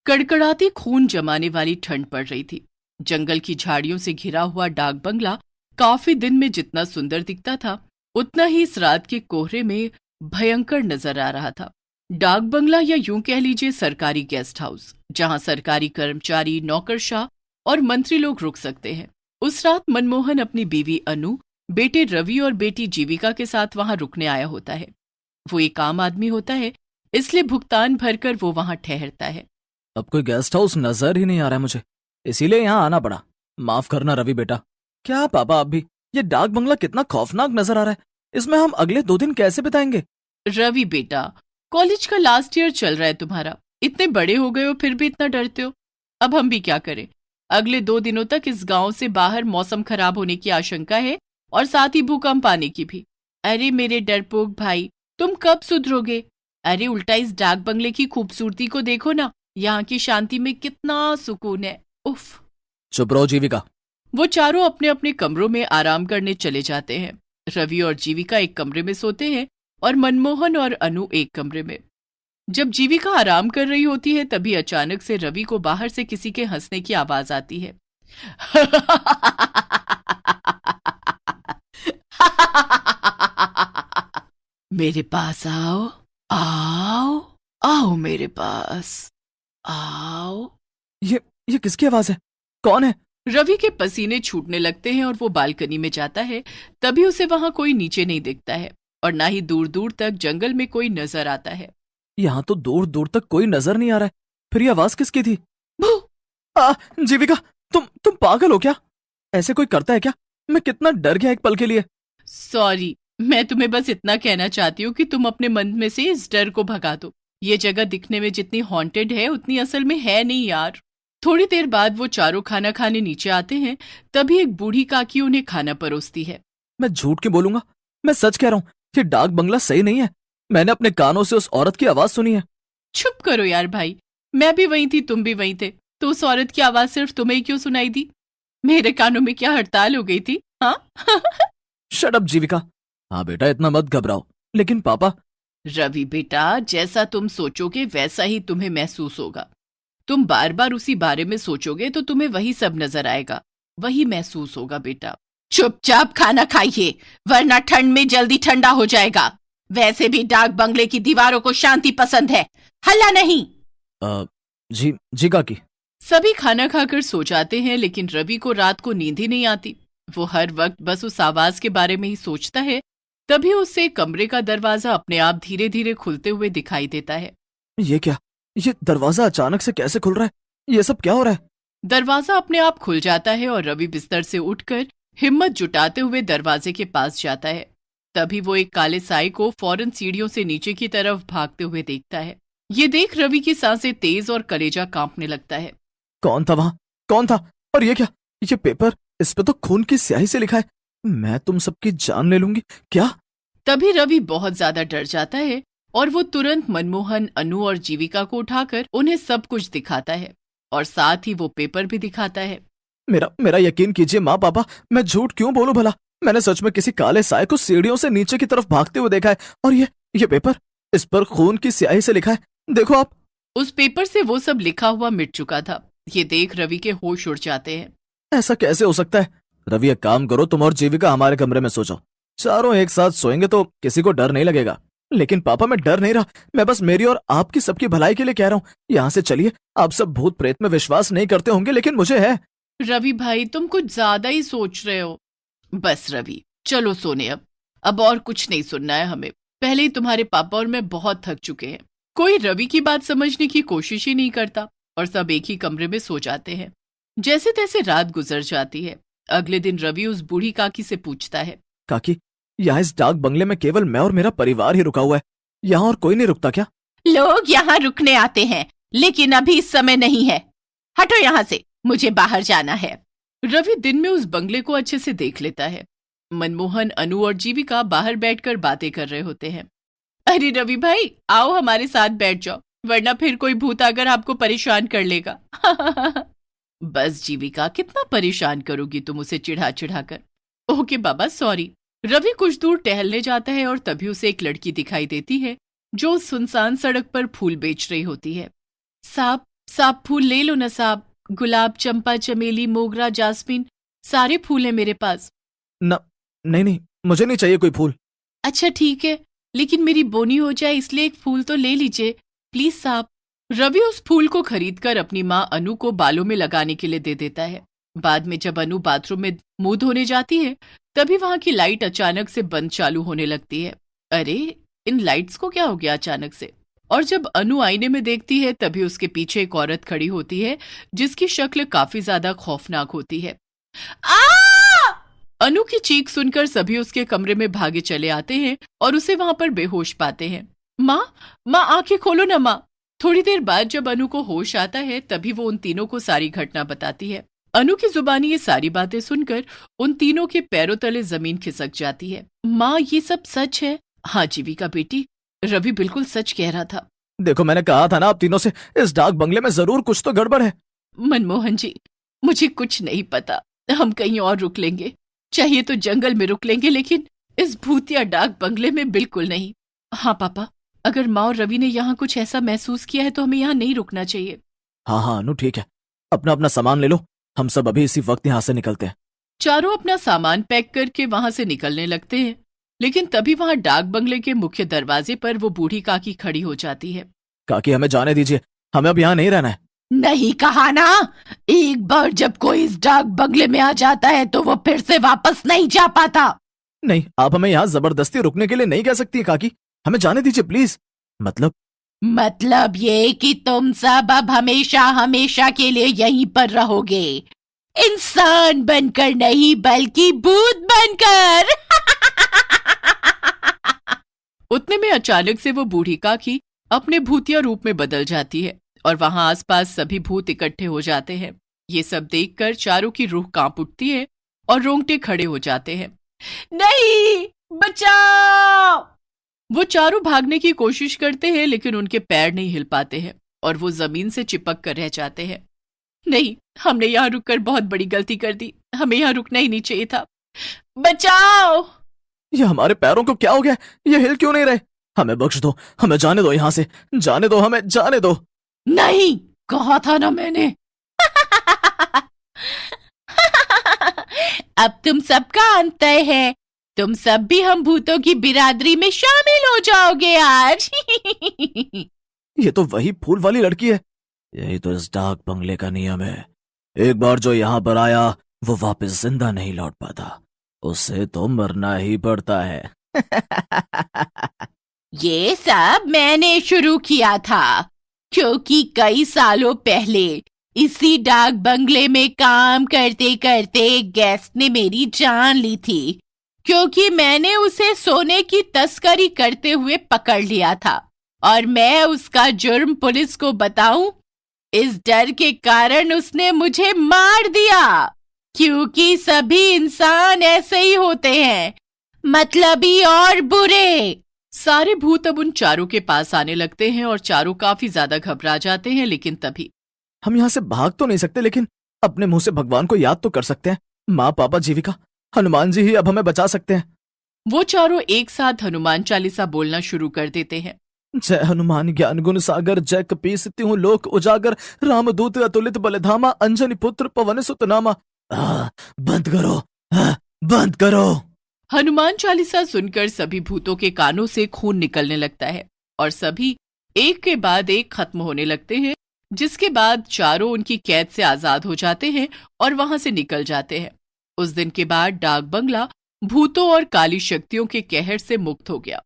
कड़कड़ाती खून जमाने वाली ठंड पड़ रही थी। जंगल की झाड़ियों से घिरा हुआ डाक बंगला काफी दिन में जितना सुंदर दिखता था, उतना ही इस रात के कोहरे में भयंकर नजर आ रहा था। डाक बंगला या यूं कह लीजिए सरकारी गेस्ट हाउस, जहां सरकारी कर्मचारी, नौकरशाह और मंत्री लोग रुक सकते हैं। उस रात मनमोहन अपनी बीवी अनु, बेटे रवि और बेटी जीविका के साथ वहां रुकने आया होता है। वो एक आम आदमी होता है, इसलिए भुगतान भरकर वो वहां ठहरता है। अब कोई गेस्ट हाउस नजर ही नहीं आ रहा है मुझे, इसीलिए यहाँ आना पड़ा। माफ करना रवि बेटा। क्या पापा, अब भी ये डाक बंगला कितना खौफनाक नजर आ रहा है। इसमें हम अगले 2 दिन कैसे बिताएंगे? रवि बेटा, कॉलेज का लास्ट ईयर चल रहा है तुम्हारा, इतने बड़े हो गए हो फिर भी इतना डरते हो। अब हम भी क्या करें। अगले 2 दिनों तक इस गांव से बाहर मौसम खराब होने की आशंका है और साथ ही भूकंप आने की भी। अरे मेरे डरपोक भाई, तुम कब सुधरोगे? अरे उल्टा इस डाक बंगले की खूबसूरती को देखो ना, यहाँ की शांति में कितना सुकून है। उफ। चुप रहो जीविका। वो चारों अपने अपने कमरों में आराम करने चले जाते हैं। रवि और जीविका एक कमरे में सोते हैं और मनमोहन और अनु एक कमरे में। जब जीविका आराम कर रही होती है तभी अचानक से रवि को बाहर से किसी के हंसने की आवाज आती है। मेरे पास आओ, आओ, आओ मेरे पास आओ। ये किसकी आवाज है? कौन है? रवि के पसीने छूटने लगते हैं और वो बालकनी में जाता है। तभी उसे वहां कोई नीचे नहीं दिखता है और ना ही दूर दूर तक जंगल में कोई नजर आता है। यहाँ तो दूर दूर तक कोई नजर नहीं आ रहा है, फिर ये आवाज किसकी थी? जीविका, तुम पागल हो क्या? ऐसे कोई करता है क्या? मैं कितना डर गया एक पल के लिए। सॉरी, मैं तुम्हें बस इतना कहना चाहती हूँ कि तुम अपने मन में से इस डर को भगा दो। ये जगह दिखने में जितनी हॉन्टेड है उतनी असल में है नहीं यार। थोड़ी देर बाद वो चारों खाना खाने नीचे आते हैं। तभी एक बूढ़ी काकी उन्हें खाना परोसती है। मैं झूठ क्यों बोलूंगा, मैं सच कह रहा हूँ। ये डाक बंगला सही नहीं है। मैंने अपने कानों से उस औरत की आवाज सुनी है। चुप करो यार भाई, मैं भी वही थी, तुम भी वही थे, तो उस औरत की आवाज सिर्फ तुम्हें क्यों सुनाई दी? मेरे कानों में क्या हड़ताल हो गई थी? हाँ। शट अप जीविका। हाँ बेटा, इतना मत घबराओ। लेकिन पापा। रवि बेटा, जैसा तुम सोचोगे वैसा ही तुम्हें महसूस होगा। तुम बार बार उसी बारे में सोचोगे तो तुम्हें वही सब नजर आएगा, वही महसूस होगा बेटा। चुपचाप खाना खाइए, वरना ठंड में जल्दी ठंडा हो जाएगा। वैसे भी डाक बंगले की दीवारों को शांति पसंद है, हल्ला नहीं। जी काकी। सभी खाना खाकर सो जाते हैं, लेकिन रवि को रात को नींद ही नहीं आती। वो हर वक्त बस उस आवाज के बारे में ही सोचता है। तभी उससे कमरे का दरवाजा अपने आप धीरे धीरे खुलते हुए दिखाई देता है। ये क्या? ये दरवाजा अचानक से कैसे खुल रहा है? ये सब क्या हो रहा है? दरवाजा अपने आप खुल जाता है और रवि बिस्तर से उठकर हिम्मत जुटाते हुए दरवाजे के पास जाता है। तभी वो एक काले साए को फौरन सीढ़ियों से नीचे की तरफ भागते हुए देखता है। ये देख रवि की सांसें तेज और कलेजा कांपने लगता है। कौन था वहां? कौन था? और ये क्या? ये पेपर, इस पे तो खून की स्याही से लिखा है, मैं तुम सबकी जान ले लूंगी। क्या? तभी रवि बहुत ज्यादा डर जाता है और वो तुरंत मनमोहन, अनु और जीविका को उठाकर उन्हें सब कुछ दिखाता है और साथ ही वो पेपर भी दिखाता है। मेरा यकीन कीजिए माँ पापा, मैं झूठ क्यों बोलूं भला। मैंने सच में किसी काले साए को सीढ़ियों से नीचे की तरफ भागते हुए देखा है। और ये पेपर, इस पर खून की स्याही से लिखा है, देखो आप। उस पेपर से वो सब लिखा हुआ मिट चुका था। ये देख रवि के होश उड़ जाते हैं। ऐसा कैसे हो सकता है? रवि, एक काम करो, तुम और जीविका हमारे कमरे में सो जाओ। चारों एक साथ सोएंगे तो किसी को डर नहीं लगेगा। लेकिन पापा, मैं डर नहीं रहा, मैं बस मेरी और आपकी सबकी भलाई के लिए कह रहा हूँ। यहाँ से चलिए। आप सब भूत प्रेत में विश्वास नहीं करते होंगे, लेकिन मुझे है। रवि भाई, तुम कुछ ज्यादा ही सोच रहे हो। बस रवि, चलो सोने। अब और कुछ नहीं सुनना है हमें। पहले ही तुम्हारे पापा और मैं बहुत थक चुके हैं। कोई रवि की बात समझने की कोशिश ही नहीं करता और सब एक ही कमरे में सो जाते हैं। जैसे तैसे रात गुजर जाती है। अगले दिन रवि उस बूढ़ी काकी से पूछता है, काकी, यहाँ इस डाक बंगले में केवल मैं और मेरा परिवार ही रुका हुआ है, यहाँ और कोई नहीं रुकता क्या? लोग यहाँ रुकने आते हैं, लेकिन अभी इस समय नहीं है। हटो यहाँ से, मुझे बाहर जाना है। रवि दिन में उस बंगले को अच्छे से देख लेता है। मनमोहन, अनु और जीविका बाहर बैठकर बातें कर रहे होते हैं। अरे रवि भाई, आओ हमारे साथ बैठ जाओ, वरना फिर कोई भूत आकर आपको परेशान कर लेगा। बस जीविका, कितना परेशान करोगी तुम उसे चिढ़ा चिढ़ा कर। ओके बाबा, सॉरी। रवि कुछ दूर टहलने जाता है और तभी उसे एक लड़की दिखाई देती है जो सुनसान सड़क पर फूल बेच रही होती है। साहब, साहब फूल ले लो ना साहब, गुलाब, चंपा, चमेली, मोगरा, जास्मिन, सारे फूल हैं मेरे पास। न, नहीं नहीं, मुझे नहीं चाहिए कोई फूल। अच्छा ठीक है, लेकिन मेरी बोनी हो जाए इसलिए एक फूल तो ले लीजिए प्लीज साहब। रवि उस फूल को खरीदकर अपनी माँ अनु को बालों में लगाने के लिए दे देता है। बाद में जब अनु बाथरूम में मुंह धोने जाती है तभी वहां की लाइट अचानक से बंद चालू होने लगती है। अरे इन लाइट्स को क्या हो गया अचानक से? और जब अनु आईने में देखती है तभी उसके पीछे एक औरत खड़ी होती है जिसकी शक्ल काफी ज्यादा खौफनाक होती है। आ! अनु की चीख सुनकर सभी उसके कमरे में भागे चले आते हैं और उसे वहां पर बेहोश पाते हैं। माँ, माँ आंखें खोलो ना माँ। थोड़ी देर बाद जब अनु को होश आता है तभी वो उन तीनों को सारी घटना बताती है। अनु की जुबानी ये सारी बातें सुनकर उन तीनों के पैरों तले जमीन खिसक जाती है। माँ ये सब सच है? हाँ जीविका बेटी, रवि बिल्कुल सच कह रहा था। देखो मैंने कहा था ना आप तीनों से, इस डाक बंगले में जरूर कुछ तो गड़बड़ है। मनमोहन जी, मुझे कुछ नहीं पता, हम कहीं और रुक लेंगे, चाहिए तो जंगल में रुक लेंगे, लेकिन इस भूतिया डाक बंगले में बिल्कुल नहीं। हाँ पापा, अगर माँ और रवि ने यहाँ कुछ ऐसा महसूस किया है तो हमें यहाँ नहीं रुकना चाहिए। हाँ हाँ अनु ठीक है, अपना अपना सामान ले लो, हम सब अभी इसी वक्त यहाँ से निकलते हैं। चारों अपना सामान पैक करके वहां से निकलने लगते हैं, लेकिन तभी वहां डाक बंगले के मुख्य दरवाजे पर वो बूढ़ी काकी खड़ी हो जाती है। काकी हमें जाने दीजिए, हमें अब यहाँ नहीं रहना है। नहीं कहा ना, एक बार जब कोई इस डाक बंगले में आ जाता है तो वो फिर से वापस नहीं जा पाता। नहीं, आप हमें यहाँ जबरदस्ती रुकने के लिए नहीं कह सकती काकी, हमें जाने दीजिए प्लीज। मतलब ये कि तुम सब अब हमेशा हमेशा के लिए यहीं पर रहोगे, इंसान बनकर नहीं बल्कि भूत बनकर। उतने में अचानक से वो बूढ़ी काकी अपने भूतिया रूप में बदल जाती है और वहां आसपास सभी भूत इकट्ठे हो जाते हैं। ये सब देखकर चारों की रूह कांप उठती है और रोंगटे खड़े हो जाते हैं। नहीं, बचाओ! वो चारों भागने की कोशिश करते हैं लेकिन उनके पैर नहीं हिल पाते हैं और वो जमीन से चिपक कर रह जाते हैं। नहीं, हमने यहाँ रुककर बहुत बड़ी गलती कर दी, हमें यहाँ रुकना ही नहीं चाहिए था। बचाओ! ये हमारे पैरों को क्या हो गया? ये हिल क्यों नहीं रहे? हमें बख्श दो, हमें जाने दो, यहाँ से जाने दो, हमें जाने दो। नहीं, कहा था ना मैंने। अब तुम सबका अंत है, तुम सब भी हम भूतों की बिरादरी में शामिल हो जाओगे आज। ये तो वही फूल वाली लड़की है। यही तो इस डाक बंगले का नियम है, एक बार जो यहाँ पर आया वो वापस जिंदा नहीं लौट पाता, उसे तो मरना ही पड़ता है। ये सब मैंने शुरू किया था, क्योंकि कई सालों पहले इसी डाक बंगले में काम करते करते एक गेस्ट ने मेरी जान ली थी, क्योंकि मैंने उसे सोने की तस्करी करते हुए पकड़ लिया था और मैं उसका जुर्म पुलिस को बताऊं, इस डर के कारण उसने मुझे मार दिया, क्योंकि सभी इंसान ऐसे ही होते हैं, मतलबी और बुरे। सारे भूत अब उन चारों के पास आने लगते हैं और चारों काफी ज्यादा घबरा जाते हैं, लेकिन तभी हम यहाँ से भाग तो नहीं सकते, लेकिन अपने मुंह से भगवान को याद तो कर सकते हैं। माँ, पापा, जीविका, हनुमान जी ही अब हमें बचा सकते हैं। वो चारों एक साथ हनुमान चालीसा बोलना शुरू कर देते हैं। जय हनुमान ज्ञान गुण सागर, जय कपीस तिहु लोक उजागर, रामदूत अतुलित बलधामा, अंजनी पुत्र पवन सुत नामा। बंद करो, बंद करो। हनुमान चालीसा सुनकर सभी भूतों के कानों से खून निकलने लगता है और सभी एक के बाद एक खत्म होने लगते हैं, जिसके बाद चारों उनकी कैद से आजाद हो जाते हैं और वहां से निकल जाते हैं। उस दिन के बाद डाक बंगला भूतों और काली शक्तियों के कहर से मुक्त हो गया।